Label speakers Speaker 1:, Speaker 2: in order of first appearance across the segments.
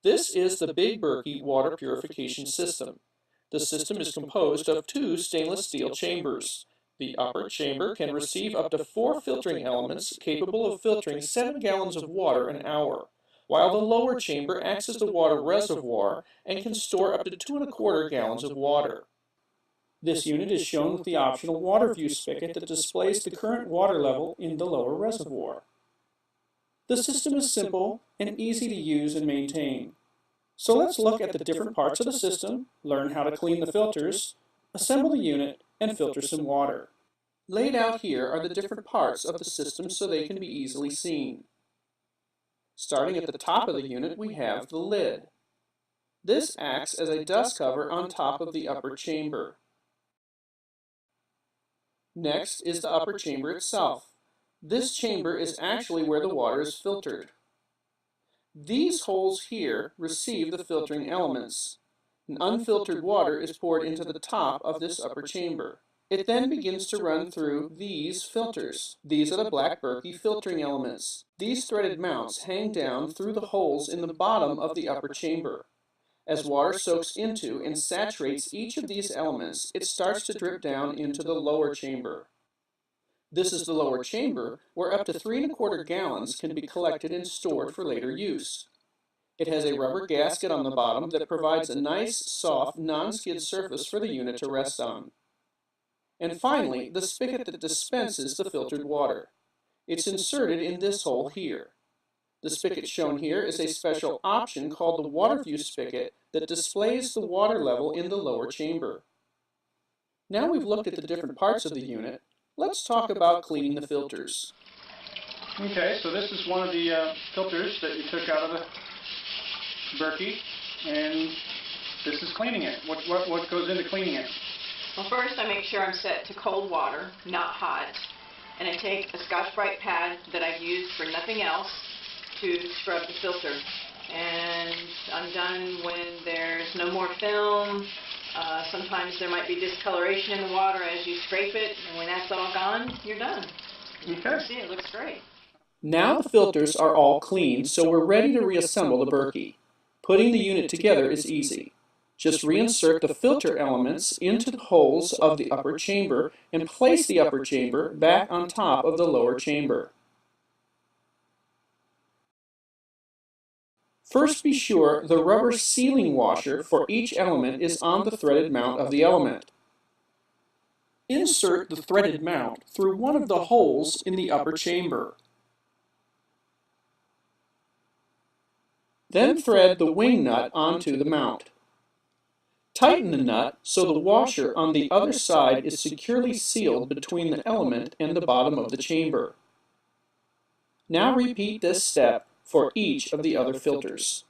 Speaker 1: This is the Big Berkey water purification system. The system is composed of two stainless steel chambers. The upper chamber can receive up to 4 filtering elements capable of filtering 7 gallons of water an hour, while the lower chamber acts as the water reservoir and can store up to 2¼ gallons of water. This unit is shown with the optional water view spigot that displays the current water level in the lower reservoir. The system is simple and easy to use and maintain. So let's look at the different parts of the system, learn how to clean the filters, assemble the unit, and filter some water. Laid out here are the different parts of the system so they can be easily seen. Starting at the top of the unit, we have the lid. This acts as a dust cover on top of the upper chamber. Next is the upper chamber itself. This chamber is actually where the water is filtered. These holes here receive the filtering elements. An unfiltered water is poured into the top of this upper chamber. It then begins to run through these filters. These are the black Berkey filtering elements. These threaded mounts hang down through the holes in the bottom of the upper chamber. As water soaks into and saturates each of these elements, it starts to drip down into the lower chamber. This is the lower chamber, where up to 3¼ gallons can be collected and stored for later use. It has a rubber gasket on the bottom that provides a nice, soft, non-skid surface for the unit to rest on. And finally, the spigot that dispenses the filtered water. It's inserted in this hole here. The spigot shown here is a special option called the water view spigot that displays the water level in the lower chamber. Now we've looked at the different parts of the unit, let's talk about cleaning the filters.
Speaker 2: Okay, so this is one of the filters that you took out of the Berkey, and this is cleaning it. What goes into cleaning it?
Speaker 3: Well, first I make sure I'm set to cold water, not hot, and I take a Scotch-Brite pad that I've used for nothing else to scrub the filter. And I'm done when there's no more film. Sometimes there might be discoloration in the water as you scrape it, and when that's all gone, you're done. You can see it looks great.
Speaker 1: Now the filters are all clean, so we're ready to reassemble the Berkey. Putting the unit together is easy. Just reinsert the filter elements into the holes of the upper chamber and place the upper chamber back on top of the lower chamber. First, be sure the rubber sealing washer for each element is on the threaded mount of the element. Insert the threaded mount through one of the holes in the upper chamber. Then thread the wing nut onto the mount. Tighten the nut so the washer on the other side is securely sealed between the element and the bottom of the chamber. Now repeat this step for each of the other filters.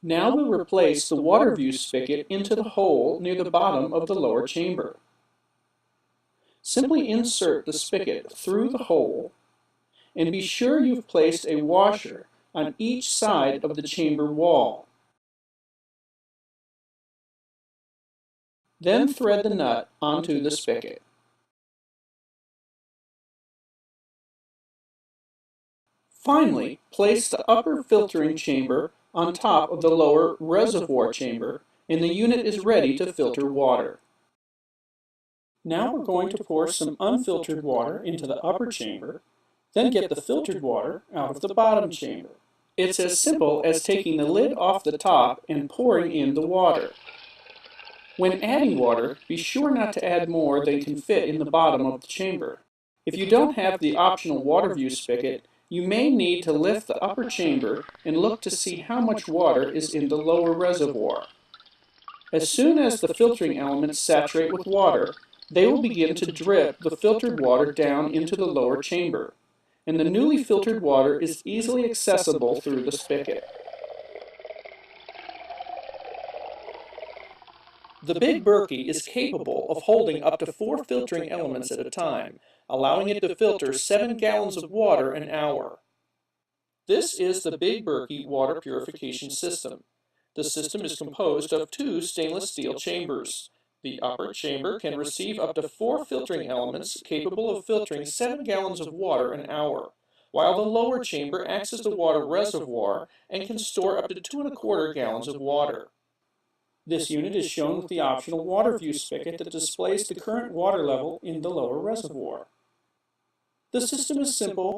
Speaker 1: Now we'll replace the water view spigot into the hole near the bottom of the lower chamber. Simply insert the spigot through the hole and be sure you've placed a washer on each side of the chamber wall. Then thread the nut onto the spigot. Finally, place the upper filtering chamber on top of the lower reservoir chamber, and the unit is ready to filter water. Now we're going to pour some unfiltered water into the upper chamber, then get the filtered water out of the bottom chamber. It's as simple as taking the lid off the top and pouring in the water. When adding water, be sure not to add more than can fit in the bottom of the chamber. If you don't have the optional water view spigot, you may need to lift the upper chamber and look to see how much water is in the lower reservoir. As soon as the filtering elements saturate with water, they will begin to drip the filtered water down into the lower chamber, and the newly filtered water is easily accessible through the spigot. The Big Berkey is capable of holding up to 4 filtering elements at a time, allowing it to filter 7 gallons of water an hour. This is the Big Berkey water purification system. The system is composed of 2 stainless steel chambers. The upper chamber can receive up to 4 filtering elements capable of filtering 7 gallons of water an hour, while the lower chamber acts as the water reservoir and can store up to 2¼ gallons of water. This unit is shown with the optional water view spigot that displays the current water level in the lower reservoir. The system is simple